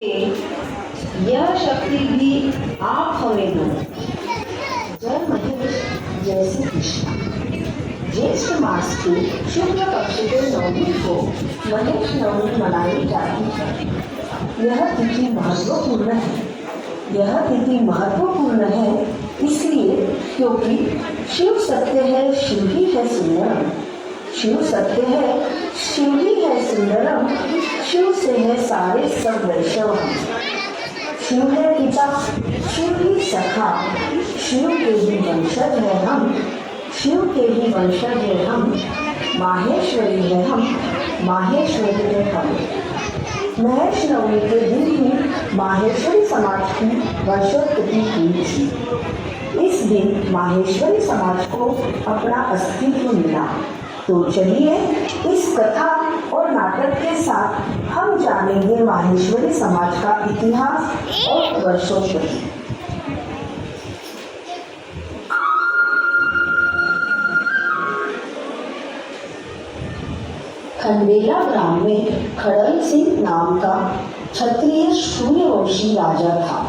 यह शक्ति भी आप हमें दो। जय महेश, जय श्री कृष्ण। ज्येष्ठ मास के शुक्ल पक्ष के नवमी को महेश नवमी मनाई जाती है। यह तिथि महत्वपूर्ण है। यह तिथि महत्वपूर्ण है इसलिए क्योंकि शिव सत्य है, शिव ही है सुंदरम। शिव सत्य है, शिव ही है सुंदरम। शिव से है सारे सब वैष्णव। शिव है पिता, शिव ही सखा। शिव के ही वंशज है हम, शिव के ही वंशज है हम। माहेश्वरी है हम, माहेश्वरी है हम। महेश नवमी के दिन ही माहेश्वरी समाज की वर्षोत्पत्ति हुई थी। इस दिन माहेश्वरी समाज को अपना अस्तित्व मिला। तो चलिए इस कथा और नाटक के साथ हम जानेंगे माहेश्वरी समाज का इतिहास और वर्षोत्पत्ति। खंडेला ग्राम में खड़ल सिंह नाम का क्षत्रिय सूर्यवंशी राजा था।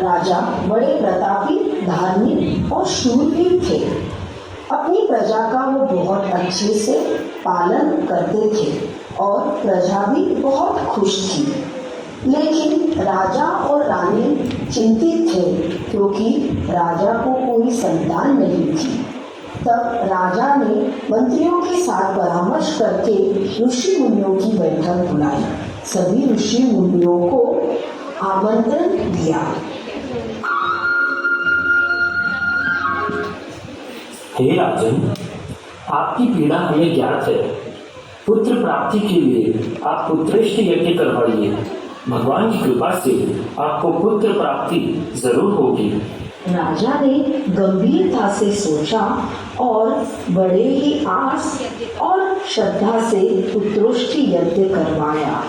राजा बड़े प्रतापी, धार्मिक और शूरवीर थे। अपनी प्रजा का वो बहुत अच्छे से पालन करते थे और प्रजा भी बहुत खुश थी। लेकिन राजा और रानी चिंतित थे क्योंकि राजा को कोई संतान नहीं थी। तब राजा ने मंत्रियों के साथ परामर्श करके ऋषि मुनियों की बैठक बुलाई। सभी ऋषि मुनियों को आमंत्रण दिया। हे राजन, आपकी पीड़ा हमें ज्ञात है। पुत्र प्राप्ति के लिए आप पुत्रेष्टि यज्ञ करवाइए। भगवान की कृपा से आपको पुत्र प्राप्ति जरूर होगी। राजा ने गंभीरता से सोचा और बड़े ही आस और श्रद्धा से पुत्रोष्टि यज्ञ करवाया।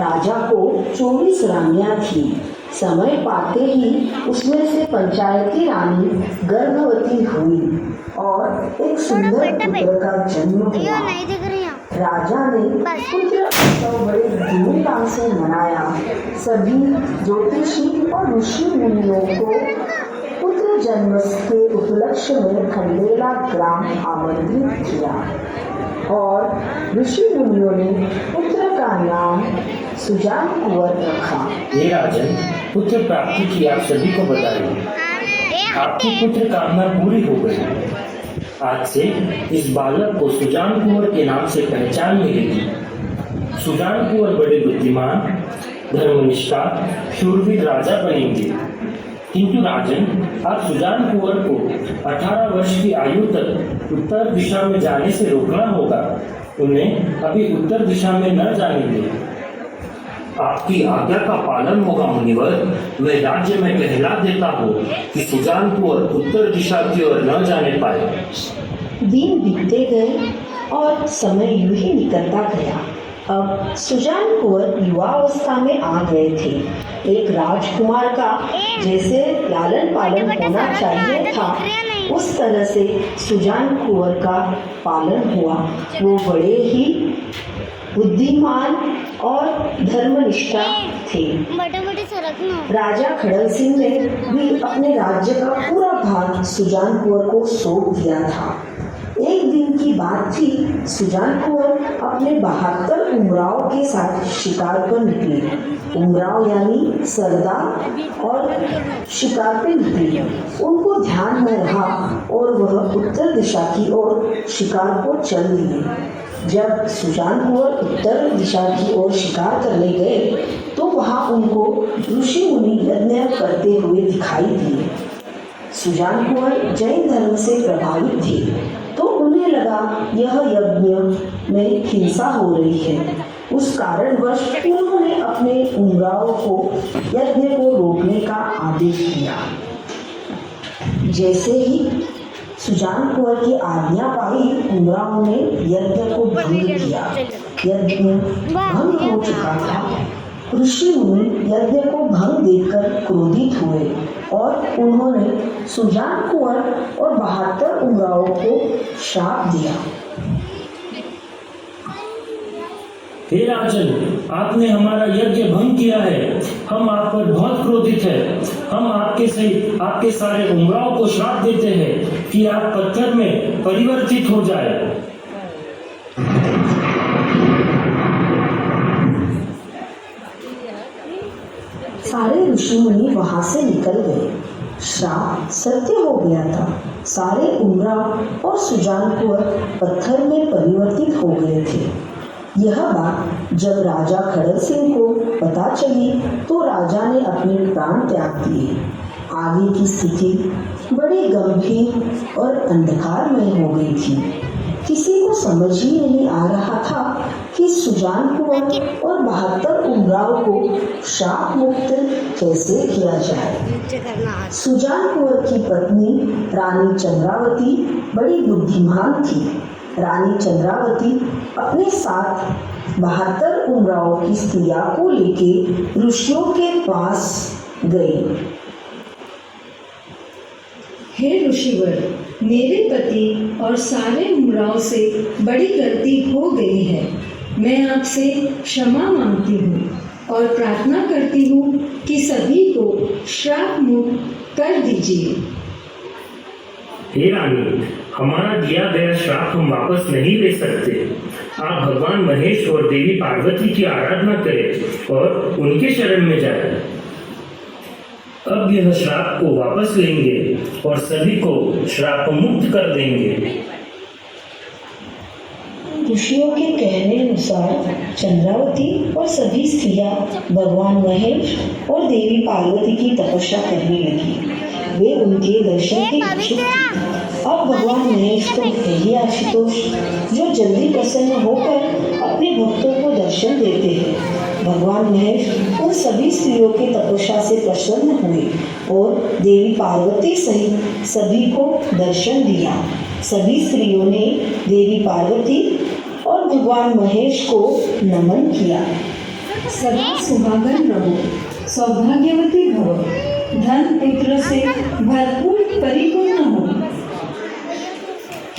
राजा को 24 रानियां थी। समय पाते ही उसमें से पंचायती रानी गर्भवती हुई और एक सुंदर पुत्र का जन्म हुआ। राजा ने पुत्र उत्सव बड़े धूमधाम से मनाया। सभी ज्योतिषी और ऋषि मुनियों को पुत्र जन्म के उपलक्ष्य में खंडेला ग्राम आमंत्रित किया और ऋषि मुनियों ने पुत्र का नाम सुजान कुंवर रखा। हे राजन, पुत्र प्राप्ति की आप सभी को बधाई। आपकी पुत्र कामना पूरी हो गई। आज से इस बालक को सुजान कुंवर के नाम से पहचान मिलेगी। सुजान कुंवर बड़े बुद्धिमान, धर्मनिष्ठा, शूरवीर राजा बनेंगे। किंतु राजन, आप सुजान कुंवर को 18 वर्ष की आयु तक उत्तर दिशा में जाने से रोकना होगा। उन्हें अभी उत्तर दिशा में न जाने दें। आपकी आज्ञा का पालन होगा मुनिवर। मैं राज्य में कहला देता हूँ कि सुजान कुंवर उत्तर दिशा की ओर न जाने पाए। दिन बीतते गए और समय यूं ही निकलता गया। अब सुजान कुंवर युवावस्था में आ गए थे। एक राजकुमार का जैसे लालन पालन होना चाहिए था, उस तरह से सुजान कुंवर का पालन हुआ। वो बड़े ही बुद्धिमान और धर्मनिष्ठा थे। राजा खड़ल सिंह ने भी अपने राज्य का पूरा भार सुजान कुंवर को सौंप दिया था। एक दिन की बात थी। सुजान कुंवर अपने 72 उमराव के साथ शिकार पर निकले। उमराव यानी सरदार और शिकार पर निकले। उनको ध्यान में रहा और वह उत्तर दिशा की ओर शिकार को चल दिए। जब सुजान कुंवर उत्तर दिशा की ओर शिकार करने गए तो वहां उनको ऋषि मुनि यज्ञ करते हुए दिखाई दिए। सुजान कुंवर जैन धर्म से प्रभावित थे तो उन्हें लगा यह यज्ञ में हिंसा हो रही है। उस कारणवश उन्होंने अपने उमराव को यज्ञ को रोकने का आदेश दिया। जैसे ही सुजान कुंवर की आज्ञा पाई, उमराव ने यज्ञ को भंग किया। यज्ञ भंग हो चुका था। ऋषि मुनि यज्ञ को भंग देखकर क्रोधित हुए और उन्होंने सुजान कुंवर और 72 उमराव को श्राप दिया। हे राजन, आपने हमारा यज्ञ भंग किया है। से आपके सारे उमराव को श्राप देते हैं कि आप पत्थर में परिवर्तित हो जाए। सारे ऋषि मुनि वहां से निकल गए। श्राप सत्य हो गया था। सारे उमराव और सुजान कुंवर पत्थर में परिवर्तित हो गए थे। यह बात जब राजा खड़ग सिंह को पता चली तो राजा ने अपने प्राण त्याग दिए। आगे की स्थिति बड़ी गंभीर और अंधकारमय हो गई थी। किसी को समझ ही नहीं आ रहा था कि सुजान कुंवर और 72 उमराव को श्राप मुक्त कैसे किया जाए। सुजान कुंवर की पत्नी रानी चंद्रावती बड़ी बुद्धिमान थी। रानी चंद्रावती अपने साथ 72 उमराव की स्त्रियां को लेके ऋषियों के पास गई। हे ऋषिवर, मेरे पति और सारे उमराव से बड़ी गलती हो गई है। मैं आपसे क्षमा मांगती हूँ और प्रार्थना करती हूँ कि सभी को श्राप मुक्त कर दीजिए। हे रानी, हमारा दिया गया श्राप हम वापस नहीं ले सकते। आप भगवान महेश और देवी पार्वती की आराधना करें और उनके शरण में जाएं। अब यह श्राप को वापस लेंगे और सभी को श्राप मुक्त कर देंगे। ऋषियों के कहने अनुसार चंद्रावती और सभी स्त्रियां भगवान महेश और देवी पार्वती की तपस्या करने लगी। वे उनके दर्शन के इच्छुक थी। अब भगवान महेश तो यही आशुतोष जो जल्दी प्रसन्न होकर अपने भक्तों को दर्शन देते हैं। भगवान महेश उन सभी स्त्रियों की तपस्या से प्रसन्न हुए और देवी पार्वती सहित सभी को दर्शन दिया। सभी स्त्रियों ने देवी पार्वती और भगवान महेश को नमन किया। सदा सुहागन रहो, सौभाग्यवती भव, धन पुत्र से भरपूर परिपूर्ण हो।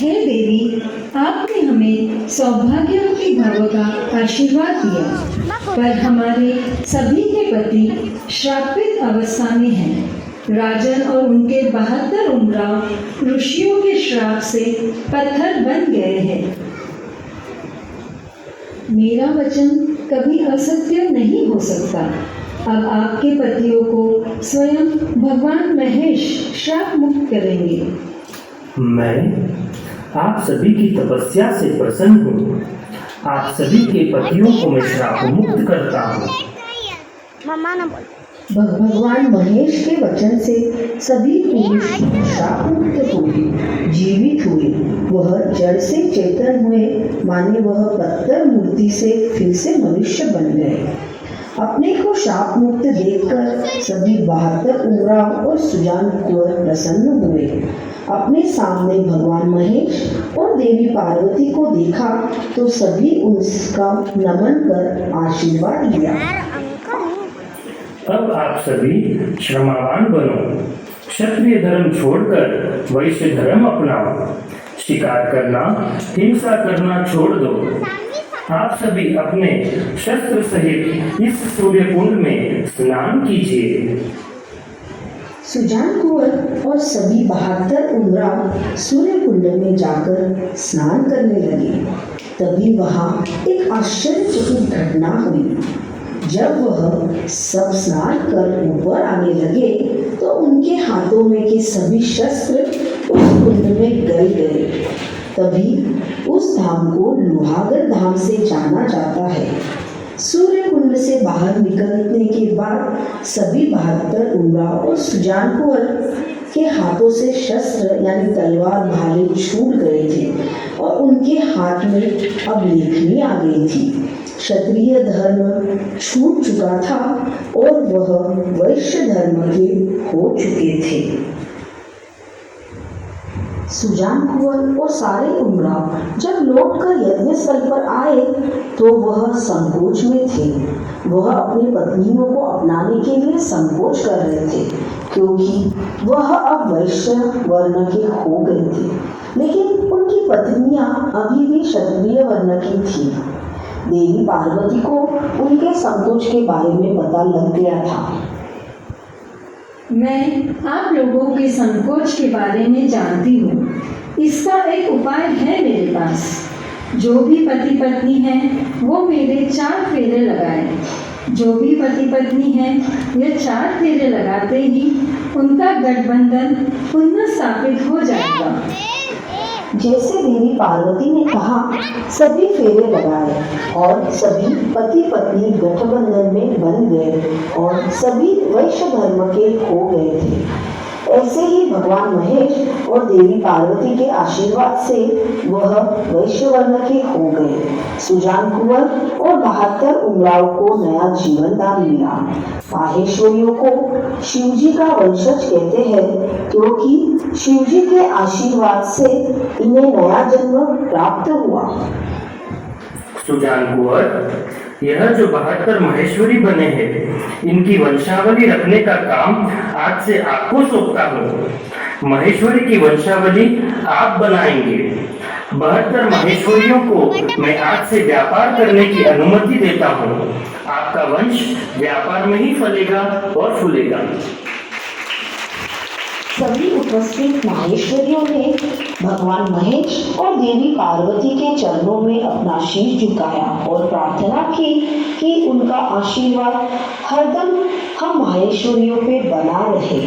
हे देवी, आपने हमें सौभाग्यवती भव का आशीर्वाद दिया, पर हमारे सभी के पति श्रापित अवस्था में हैं। राजन और उनके 72 उमराव ऋषियों के श्राप से पत्थर बन गए हैं। मेरा वचन कभी असत्य नहीं हो सकता। अब आपके पतियों को स्वयं भगवान महेश श्राप मुक्त करेंगे। मैं आप सभी की तपस्या से प्रसन्न हूँ। आप सभी के पतियों को मैं श्राप मुक्त करता हूँ। भगवान महेश के वचन से सभी पुरुष श्राप मुक्त हुए, जीवित हुए। वह जड़ से चेतन हुए, माने वह पत्थर मूर्ति से फिर से मनुष्य बन गए। अपने को शाप मुक्त देखकर सभी 72 उमराव और सुजान कुंवर प्रसन्न हुए। अपने सामने भगवान महेश और देवी पार्वती को देखा तो सभी उनका नमन कर आशीर्वाद लिया। अब आप सभी क्षमावान बनो, क्षत्रिय धर्म छोड़कर वैश्य धर्म अपनाओ। शिकार करना, हिंसा करना छोड़ दो। आप सभी अपने शस्त्र सहित इस सूर्य कुंड में स्नान कीजिए। सुजान कुंवर और सभी 72 उमराव सूर्य कुंड में जाकर स्नान करने लगे। तभी वहां एक आश्चर्यचकित घटना हुई। जब वह सब स्नान कर ऊपर आने लगे तो उनके हाथों में के सभी शस्त्र उस कुंड में गल गए। तभी उस धाम को लोहागढ़ धाम से जाना जाता है। सूर्य कुंड से बाहर निकलने के बाद सभी 72 उमराव और सुजान कुंवर के हाथों से शस्त्र यानी तलवार भाले छूट गए थे और उनके हाथ में अब लेखनी आ गई थी। क्षत्रिय धर्म छूट चुका था और वह वैश्य धर्म के हो चुके थे। सुजान कुंवर और सारे उमराव जब लौटकर यज्ञ स्थल पर आए तो वह संकोच में थे। वह अपनी पत्नियों को अपनाने के लिए संकोच कर रहे थे क्योंकि वह अब वैश्य वर्ण के हो गए थे, लेकिन उनकी पत्नियां अभी भी क्षत्रिय वर्ण की थी। देवी पार्वती को उनके संकोच के बारे में पता लग गया था। मैं आप लोगों के संकोच के बारे में जानती हूँ। इसका एक उपाय है मेरे पास। जो भी पति पत्नी हैं वो मेरे 4 फेरे लगाएं। जो भी पति पत्नी हैं ये 4 फेरे लगाते ही उनका गठबंधन पुनः स्थापित हो जाएगा। जैसे देवी पार्वती ने कहा, सभी फेरे लगाए और सभी पति पत्नी गठबंधन में बन गए और सभी वैश्य धर्म के हो गए थे। ऐसे ही भगवान महेश और देवी पार्वती के आशीर्वाद से वह वैश्य वर्ण के हो गए। सुजान कुंवर और 72 उमराव को नया जीवन दान मिला। माहेश्वरियों को शिवजी का वंशज कहते हैं क्योंकि शिवजी के आशीर्वाद से इन्हें नया जन्म प्राप्त हुआ। सुजान कुंवर, यह जो 72 महेश्वरी बने हैं, इनकी वंशावली रखने का काम आज से आपको सौंपता हूँ। महेश्वरी की वंशावली आप बनाएंगे। 72 महेश्वरियों को मैं आज से व्यापार करने की अनुमति देता हूँ। आपका वंश व्यापार में ही फलेगा और फूलेगा। सभी उपस्थित माहेश्वरियों ने भगवान महेश और देवी पार्वती के चरणों में अपना शीश झुकाया और प्रार्थना की कि उनका आशीर्वाद हरदम हम माहेश्वरियों पे बना रहे।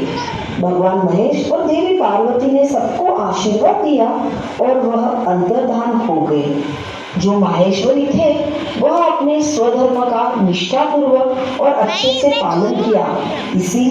भगवान महेश और देवी पार्वती ने सबको आशीर्वाद दिया और वह अंतर्धान हो गए। जो माहेश्वरी थे वह अपने स्वधर्म का निष्ठापूर्वक और अच्छे से पालन किया। इसी